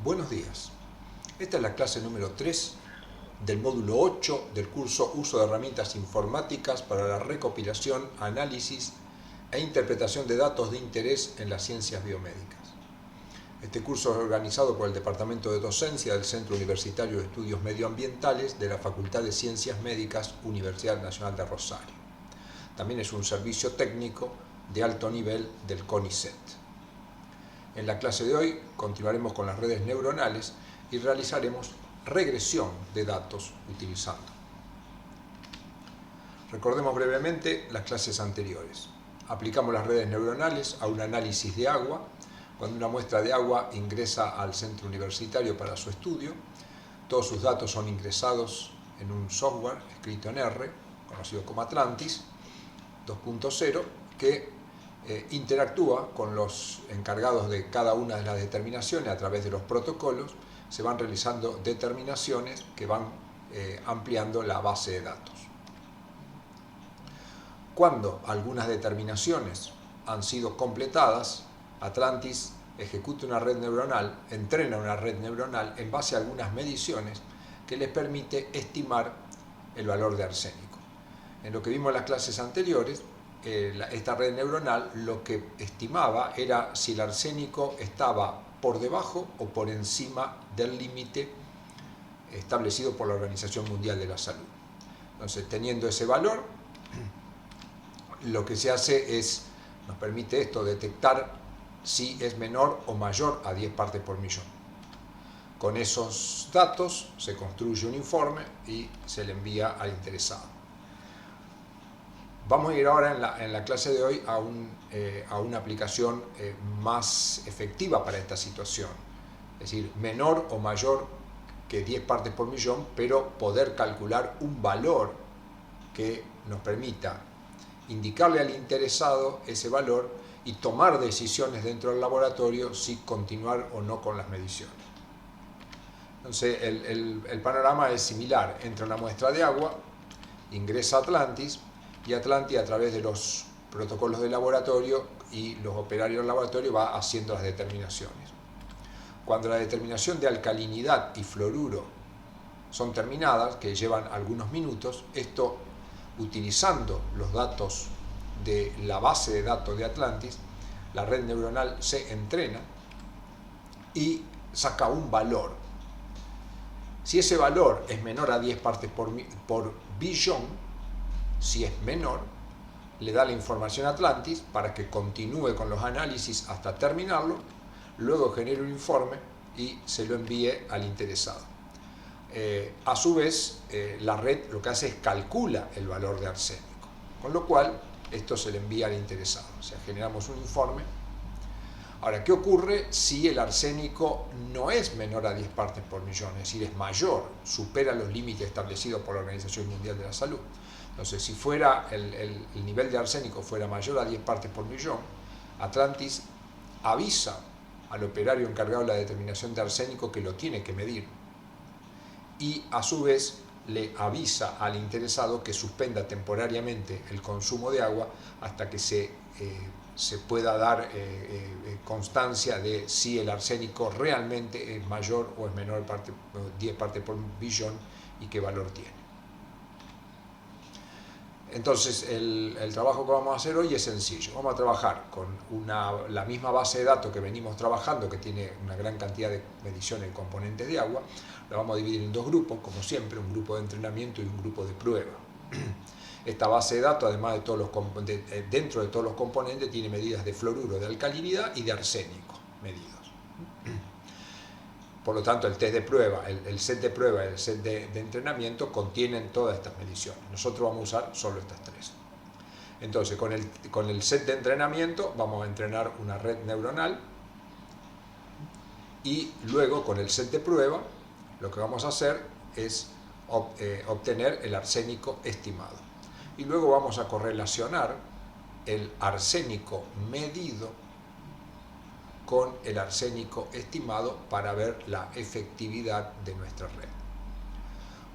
Buenos días. Esta es la clase número 3 del módulo 8 del curso Uso de herramientas informáticas para la recopilación, análisis e interpretación de datos de interés en las ciencias biomédicas. Este curso es organizado por el Departamento de Docencia del Centro Universitario de Estudios Medioambientales de la Facultad de Ciencias Médicas, Universidad Nacional de Rosario. También es un servicio técnico de alto nivel del CONICET. En la clase de hoy continuaremos con las redes neuronales y realizaremos regresión de datos utilizando. Recordemos brevemente las clases anteriores. Aplicamos las redes neuronales a un análisis de agua. Cuando una muestra de agua ingresa al centro universitario para su estudio, todos sus datos son ingresados en un software escrito en R, conocido como Atlantis 2.0, que interactúa con los encargados de cada una de las determinaciones a través de los protocolos. Se van realizando determinaciones que van ampliando la base de datos. Cuando algunas determinaciones han sido completadas, Atlantis ejecuta una red neuronal, entrena una red neuronal en base a algunas mediciones que les permite estimar el valor de arsénico. En lo que vimos en las clases anteriores, esta red neuronal lo que estimaba era si el arsénico estaba por debajo o por encima del límite establecido por la Organización Mundial de la Salud. Entonces, teniendo ese valor, lo que se hace es, nos permite esto, detectar si es menor o mayor a 10 partes por millón. Con esos datos se construye un informe y se le envía al interesado. Vamos a ir ahora en la clase de hoy a una aplicación más efectiva para esta situación, es decir, menor o mayor que 10 partes por millón, pero poder calcular un valor que nos permita indicarle al interesado ese valor y tomar decisiones dentro del laboratorio si continuar o no con las mediciones. Entonces el panorama es similar: entra una muestra de agua, ingresa a Atlantis, y Atlantis, a través de los protocolos de laboratorio y los operarios del laboratorio, va haciendo las determinaciones. Cuando la determinación de alcalinidad y fluoruro son terminadas, que llevan algunos minutos, esto, utilizando los datos de la base de datos de Atlantis, la red neuronal se entrena y saca un valor. Si ese valor es menor a 10 partes por billón, si es menor, le da la información a Atlantis para que continúe con los análisis hasta terminarlo, luego genere un informe y se lo envíe al interesado. A su vez, la red lo que hace es calcula el valor de arsénico, con lo cual esto se le envía al interesado. O sea, generamos un informe. Ahora, ¿qué ocurre si el arsénico no es menor a 10 partes por millón? Es decir, es mayor, supera los límites establecidos por la Organización Mundial de la Salud. Entonces, si fuera el nivel de arsénico fuera mayor a 10 partes por millón, Atlantis avisa al operario encargado de la determinación de arsénico que lo tiene que medir, y a su vez le avisa al interesado que suspenda temporariamente el consumo de agua hasta que se pueda dar constancia de si el arsénico realmente es mayor o es menor a 10 partes por billón y qué valor tiene. Entonces, el trabajo que vamos a hacer hoy es sencillo. Vamos a trabajar con la misma base de datos que venimos trabajando, que tiene una gran cantidad de mediciones de componentes de agua. La vamos a dividir en dos grupos, como siempre, un grupo de entrenamiento y un grupo de prueba. Esta base de datos, además de todos los dentro de todos los componentes, tiene medidas de fluoruro, de alcalinidad y de arsénico medidos. Por lo tanto, el test de prueba, el set de prueba y el set de entrenamiento contienen todas estas mediciones. Nosotros vamos a usar solo estas tres. Entonces, con el set de entrenamiento vamos a entrenar una red neuronal, y luego con el set de prueba lo que vamos a hacer es obtener el arsénico estimado. Y luego vamos a correlacionar el arsénico medido con el arsénico estimado para ver la efectividad de nuestra red.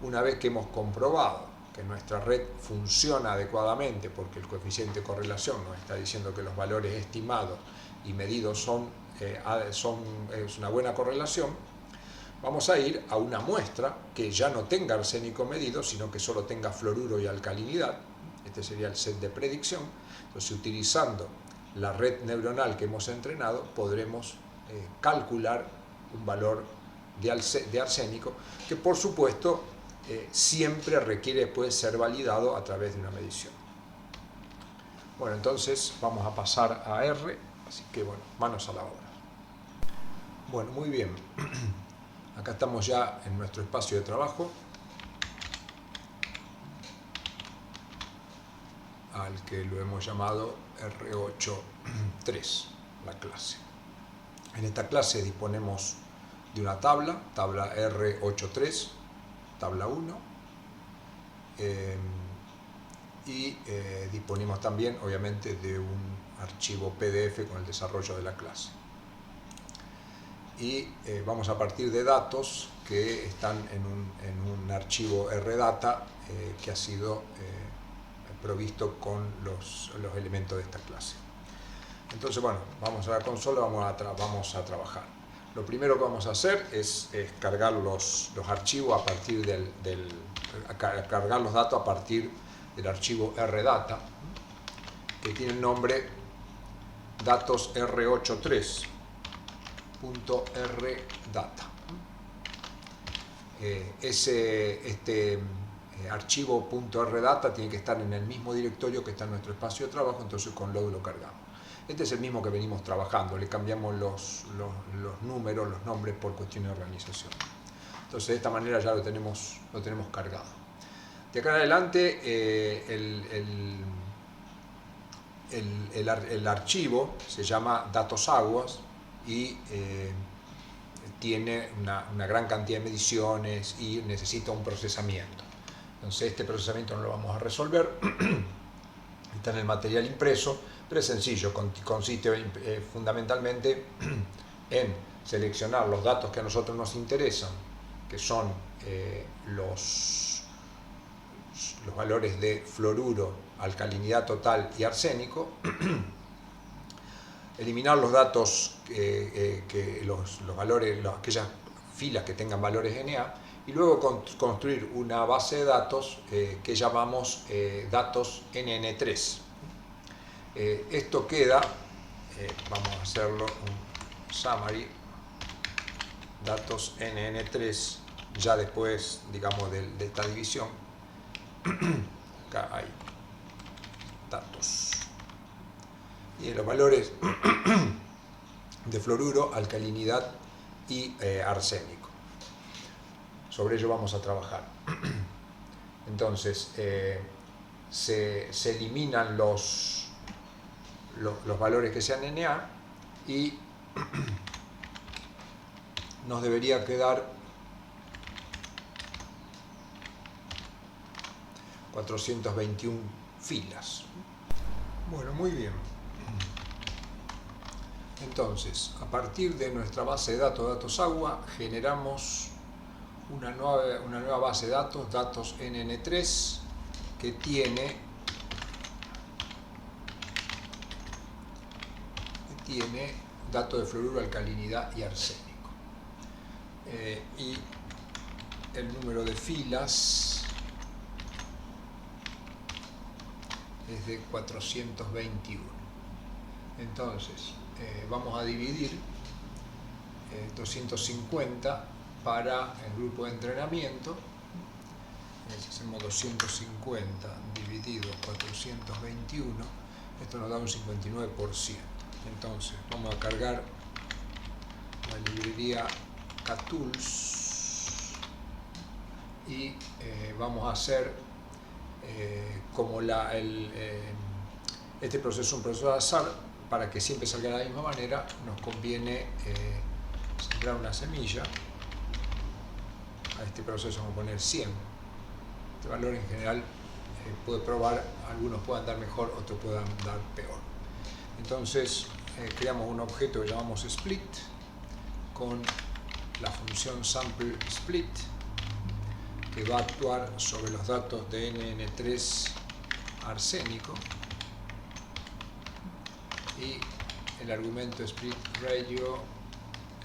Una vez que hemos comprobado que nuestra red funciona adecuadamente, porque el coeficiente de correlación nos está diciendo que los valores estimados y medidos es una buena correlación, vamos a ir a una muestra que ya no tenga arsénico medido, sino que solo tenga fluoruro y alcalinidad. Este sería el set de predicción. Entonces, utilizando la red neuronal que hemos entrenado, podremos calcular un valor de arsénico, que por supuesto siempre requiere después ser validado a través de una medición. Bueno, entonces vamos a pasar a R, así que bueno, manos a la obra. Bueno, muy bien. Acá estamos ya en nuestro espacio de trabajo, al que lo hemos llamado R8.3, la clase. En esta clase disponemos de una tabla R8.3, tabla 1, y disponemos también, obviamente, de un archivo PDF con el desarrollo de la clase. Y vamos a partir de datos que están en un archivo RData que ha sido provisto con los elementos de esta clase. Entonces, bueno, vamos a la consola, vamos a trabajar. Lo primero que vamos a hacer es cargar los archivos a partir cargar los datos a partir del archivo RData, que tiene el nombre datos R83.rdata. Este archivo .rdata tiene que estar en el mismo directorio que está en nuestro espacio de trabajo, entonces con load lo cargamos. Este es el mismo que venimos trabajando, le cambiamos los números, los nombres por cuestiones de organización. Entonces de esta manera ya lo tenemos cargado. De acá en adelante el archivo se llama datos aguas y tiene una gran cantidad de mediciones y necesita un procesamiento. Entonces este procesamiento no lo vamos a resolver, está en el material impreso, pero es sencillo, consiste fundamentalmente en seleccionar los datos que a nosotros nos interesan, que son los valores de fluoruro, alcalinidad total y arsénico, eliminar los datos, los valores, aquellas filas que tengan valores NA, y luego construir una base de datos que llamamos datos NN3. Esto queda, vamos a hacerlo un summary, datos NN3, ya después, digamos, de esta división. Acá hay datos. Y los valores de fluoruro, alcalinidad y arsénico. Sobre ello vamos a trabajar. Entonces, se eliminan los valores que sean NA y nos debería quedar 421 filas. Bueno, muy bien. Entonces, a partir de nuestra base de datos agua, generamos una nueva base de datos NN3, que tiene datos de fluoruro, alcalinidad y arsénico. Y el número de filas es de 421. Entonces, vamos a dividir 250 para el grupo de entrenamiento. Si hacemos 250 dividido 421, esto nos da un 59%. Entonces vamos a cargar la librería KTools y vamos a hacer como este proceso es un proceso de azar. Para que siempre salga de la misma manera, nos conviene sembrar una semilla. A este proceso vamos a poner 100. Este valor en general puede probar, algunos puedan dar mejor, otros puedan dar peor. Entonces creamos un objeto que llamamos split con la función sample split, que va a actuar sobre los datos de NN3 arsénico, y el argumento split radio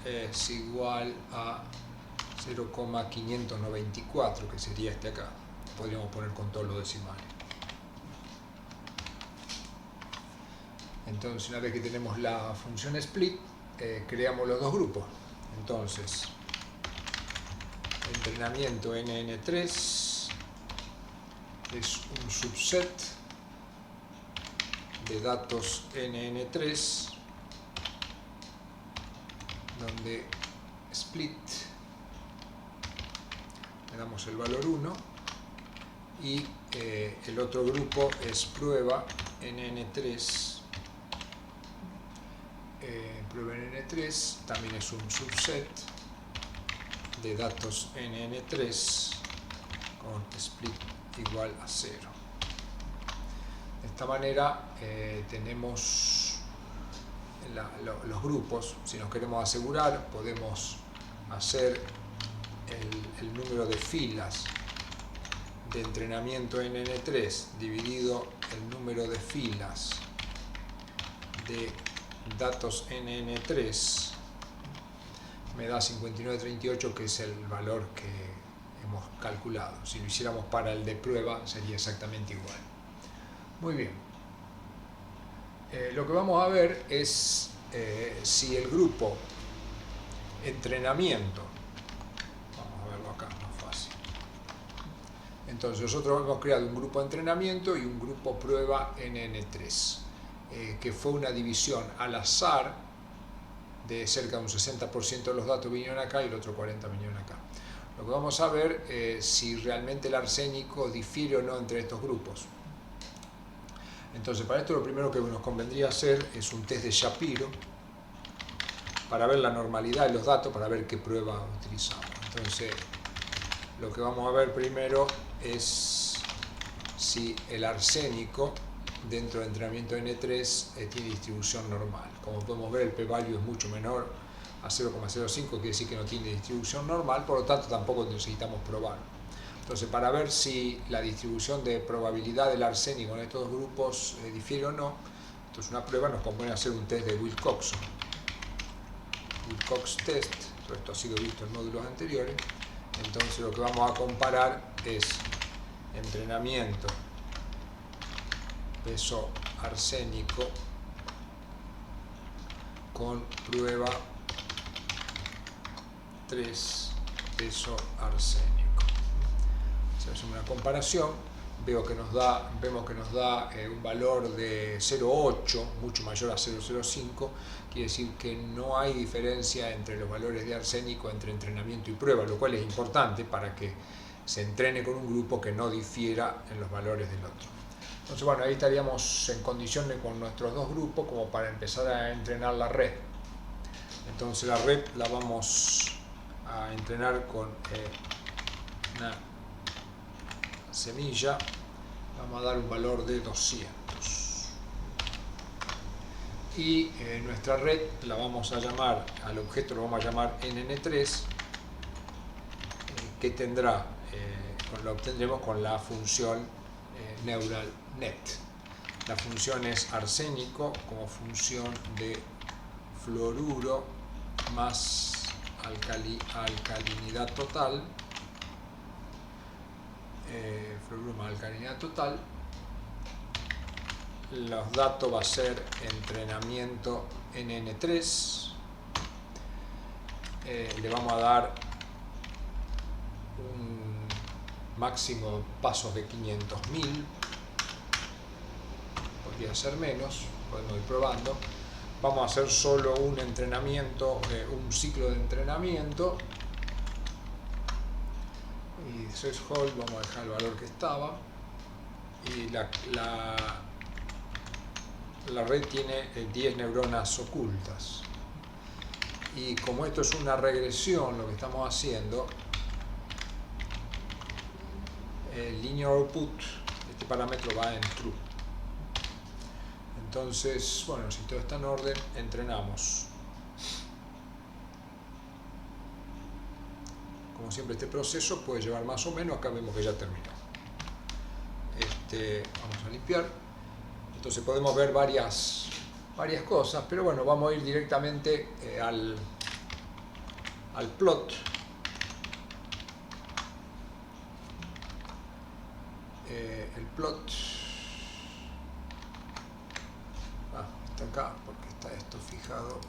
es igual a 0,594, que sería este acá. Podríamos poner con todos los decimales. Entonces, una vez que tenemos la función split, creamos los dos grupos. Entonces, entrenamiento NN3 es un subset de datos NN3, donde split le damos el valor 1 y el otro grupo es prueba NN3. Prueba NN3 también es un subset de datos NN3 con split igual a 0. De esta manera tenemos los grupos. Si nos queremos asegurar, podemos hacer el número de filas de entrenamiento NN3 dividido el número de filas de datos NN3 me da 5938, que es el valor que hemos calculado. Si lo hiciéramos para el de prueba sería exactamente igual. Muy bien. Lo que vamos a ver es si el grupo entrenamiento, vamos a verlo acá, más fácil. Entonces nosotros hemos creado un grupo de entrenamiento y un grupo prueba NN3, que fue una división al azar de cerca de un 60% de los datos vinieron acá y el otro 40% vinieron acá. Lo que vamos a ver es si realmente el arsénico difiere o no entre estos grupos. Entonces, para esto lo primero que nos convendría hacer es un test de Shapiro para ver la normalidad de los datos, para ver qué prueba utilizamos. Entonces, lo que vamos a ver primero es si el arsénico dentro del entrenamiento N3 tiene distribución normal. Como podemos ver, el p-value es mucho menor a 0,05, quiere decir que no tiene distribución normal, por lo tanto tampoco necesitamos probarlo. Entonces, para ver si la distribución de probabilidad del arsénico en estos dos grupos difiere o no, esto es una prueba, nos conviene hacer un test de Wilcoxon. Wilcox test, todo esto ha sido visto en módulos anteriores. Entonces lo que vamos a comparar es entrenamiento, peso arsénico, con prueba 3, peso arsénico. Si hacemos una comparación, vemos que nos da un valor de 0,8, mucho mayor a 0,05, quiere decir que no hay diferencia entre los valores de arsénico entre entrenamiento y prueba, lo cual es importante para que se entrene con un grupo que no difiera en los valores del otro. Entonces, bueno, ahí estaríamos en condiciones con nuestros dos grupos como para empezar a entrenar la red. Entonces la red la vamos a entrenar con una semilla, vamos a dar un valor de 200 y nuestra red la vamos a llamar, al objeto lo vamos a llamar NN3, que tendrá, lo obtendremos con la función neural net. La función es arsénico como función de fluoruro más alcalinidad total, fluoruro más alcalinidad total. Los datos va a ser entrenamiento NN3, le vamos a dar un máximo pasos de 500.000, podría ser menos, podemos ir probando. Vamos a hacer solo un entrenamiento, un ciclo de entrenamiento, y threshold vamos a dejar el valor que estaba, y la red tiene 10 neuronas ocultas, y como esto es una regresión, lo que estamos haciendo, el linear output, este parámetro va en true. Entonces, bueno, si todo está en orden, entrenamos. Como siempre, este proceso puede llevar más o menos, acá vemos que ya terminó. Vamos a limpiar. Entonces podemos ver varias cosas, pero bueno, vamos a ir directamente al plot. el plot está acá porque está esto fijado.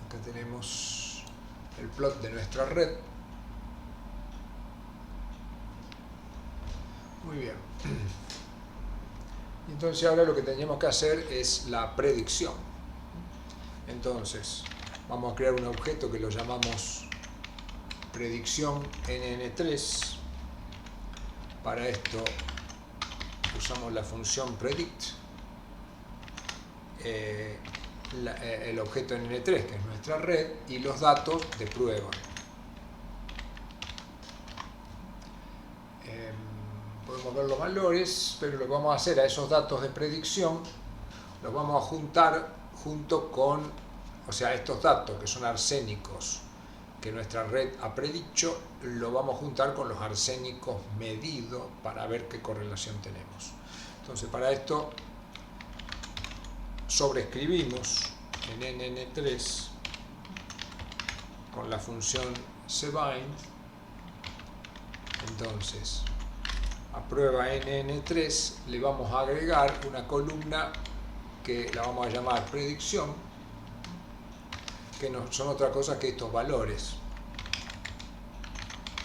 Acá tenemos el plot de nuestra red. Muy bien. Entonces ahora lo que tenemos que hacer es la predicción. Entonces vamos a crear un objeto que lo llamamos predicción NN3. Para esto usamos la función predict, el objeto NN3 que es nuestra red y los datos de prueba. Podemos ver los valores, pero lo que vamos a hacer a esos datos de predicción los vamos a juntar junto con, o sea, estos datos que son arsénicos que nuestra red ha predicho, lo vamos a juntar con los arsénicos medidos para ver qué correlación tenemos. Entonces para esto sobreescribimos en NN3 con la función cbind. Entonces a prueba NN3 le vamos a agregar una columna que la vamos a llamar predicción, que no son otra cosa que estos valores.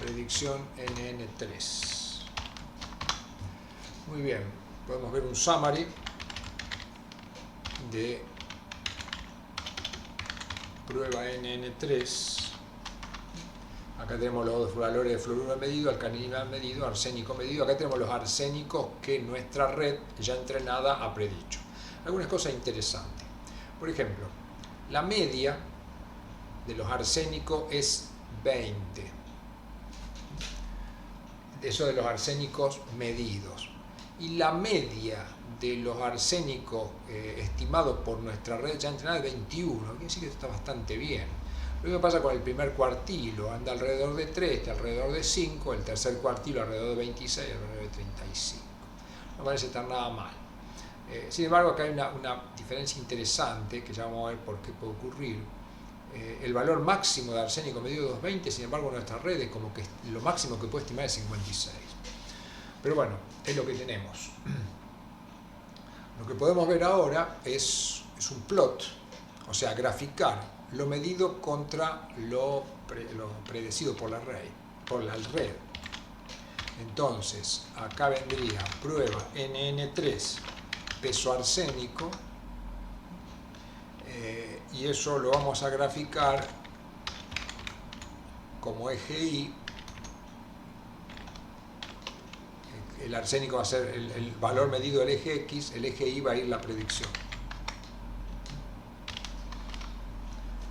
Predicción NN3. Muy bien, podemos ver un summary de prueba NN3. Acá tenemos los dos valores de fluoruro medido, alcalinidad medido, arsénico medido. Acá tenemos los arsénicos que nuestra red ya entrenada ha predicho. Algunas cosas interesantes. Por ejemplo, la media de los arsénicos es 20. Eso de los arsénicos medidos. Y la media de los arsénicos estimados por nuestra red ya entrenada es 21. Quiere decir que esto está bastante bien. Lo mismo pasa con el primer cuartilo, anda alrededor de 3, está alrededor de 5, el tercer cuartilo alrededor de 26, alrededor de 35. No parece estar nada mal. Sin embargo, acá hay una diferencia interesante que ya vamos a ver por qué puede ocurrir. El valor máximo de arsénico medido es 220, sin embargo nuestra red es como que lo máximo que puede estimar es 56. Pero bueno, es lo que tenemos. Lo que podemos ver ahora es un plot, o sea, graficar lo medido contra lo predecido por la red. Entonces, acá vendría prueba NN3 peso arsénico, y eso lo vamos a graficar como eje Y. El arsénico va a ser el valor medido del eje X, el eje Y va a ir la predicción.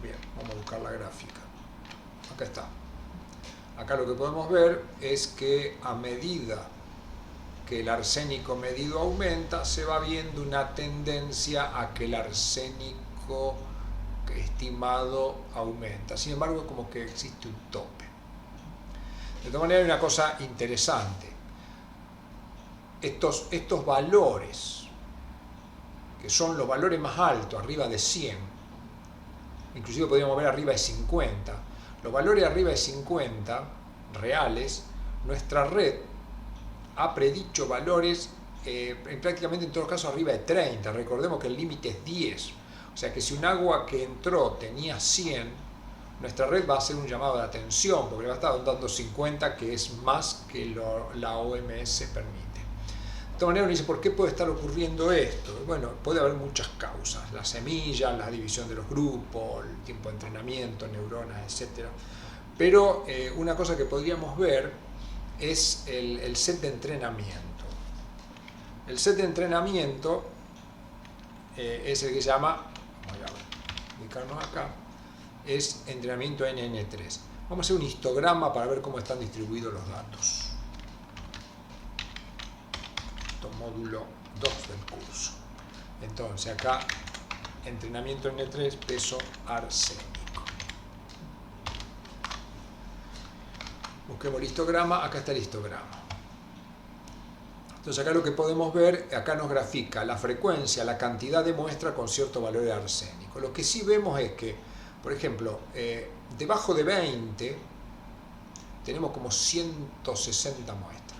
Bien, vamos a buscar la gráfica. Acá está. Acá lo que podemos ver es que a medida que el arsénico medido aumenta, se va viendo una tendencia a que el arsénico estimado aumenta. Sin embargo, como que existe un tope. De todas maneras, hay una cosa interesante. Estos valores, que son los valores más altos, arriba de 100, inclusive podríamos ver arriba de 50, los valores arriba de 50 reales, nuestra red ha predicho valores prácticamente en todos los casos arriba de 30. Recordemos que el límite es 10, o sea que si un agua que entró tenía 100, nuestra red va a hacer un llamado de atención porque le va a estar dando 50, que es más que la OMS permite. De todas maneras uno dice, ¿por qué puede estar ocurriendo esto? Bueno, puede haber muchas causas, la semilla, la división de los grupos, el tiempo de entrenamiento, neuronas, etc. Pero una cosa que podríamos ver es el set de entrenamiento. El set de entrenamiento es el que se llama, vamos a ubicarnos acá, es entrenamiento NN3. Vamos a hacer un histograma para ver cómo están distribuidos los datos. Módulo 2 del curso. Entonces acá entrenamiento N3 peso arsénico. Busquemos el histograma, acá está el histograma. Entonces acá lo que podemos ver, acá nos grafica la frecuencia, la cantidad de muestra con cierto valor de arsénico. Lo que sí vemos es que, por ejemplo, debajo de 20 tenemos como 160 muestras.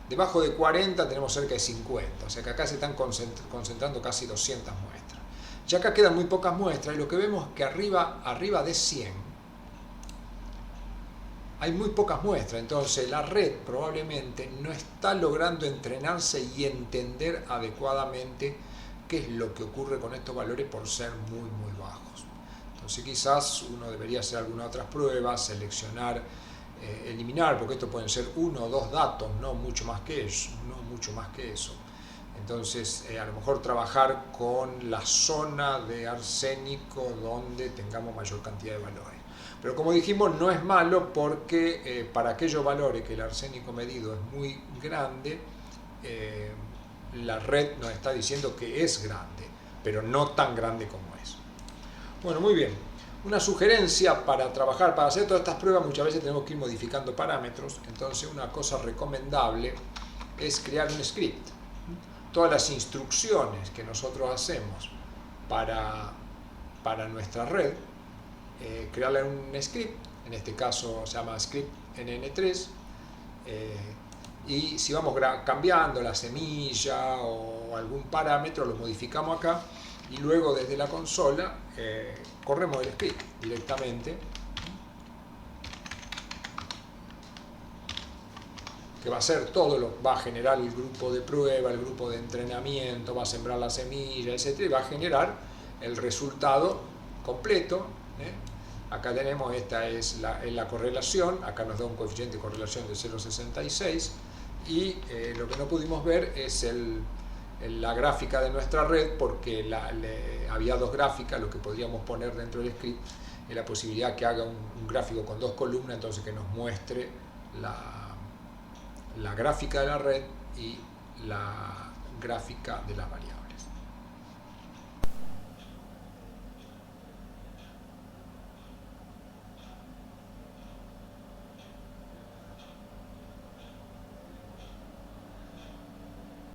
Debajo de 40 tenemos cerca de 50, o sea que acá se están concentrando casi 200 muestras. Ya acá quedan muy pocas muestras y lo que vemos es que arriba de 100 hay muy pocas muestras, entonces la red probablemente no está logrando entrenarse y entender adecuadamente qué es lo que ocurre con estos valores por ser muy bajos. Entonces quizás uno debería hacer algunas otras pruebas, seleccionar, eliminar, porque esto pueden ser 1 o 2 datos, no mucho más que eso. Entonces a lo mejor trabajar con la zona de arsénico donde tengamos mayor cantidad de valores. Pero como dijimos, no es malo porque para aquellos valores que el arsénico medido es muy grande, la red nos está diciendo que es grande, pero no tan grande como es. Bueno, muy bien. Una sugerencia para trabajar, para hacer todas estas pruebas, muchas veces tenemos que ir modificando parámetros. Entonces una cosa recomendable es crear un script. Todas las instrucciones que nosotros hacemos para nuestra red, crearle un script, en este caso se llama script NN3, y si vamos cambiando la semilla o algún parámetro, lo modificamos acá y luego desde la consola corremos el script directamente, que va a hacer todo, va a generar el grupo de prueba, el grupo de entrenamiento, va a sembrar la semilla, etc. Y va a generar el resultado completo. Acá tenemos, esta es la correlación, acá nos da un coeficiente de correlación de 0,66 y lo que no pudimos ver es la gráfica de nuestra red, porque había 2 gráficas. Lo que podríamos poner dentro del script es la posibilidad que haga un gráfico con 2 columnas, entonces que nos muestre la gráfica de la red y la gráfica de las variables.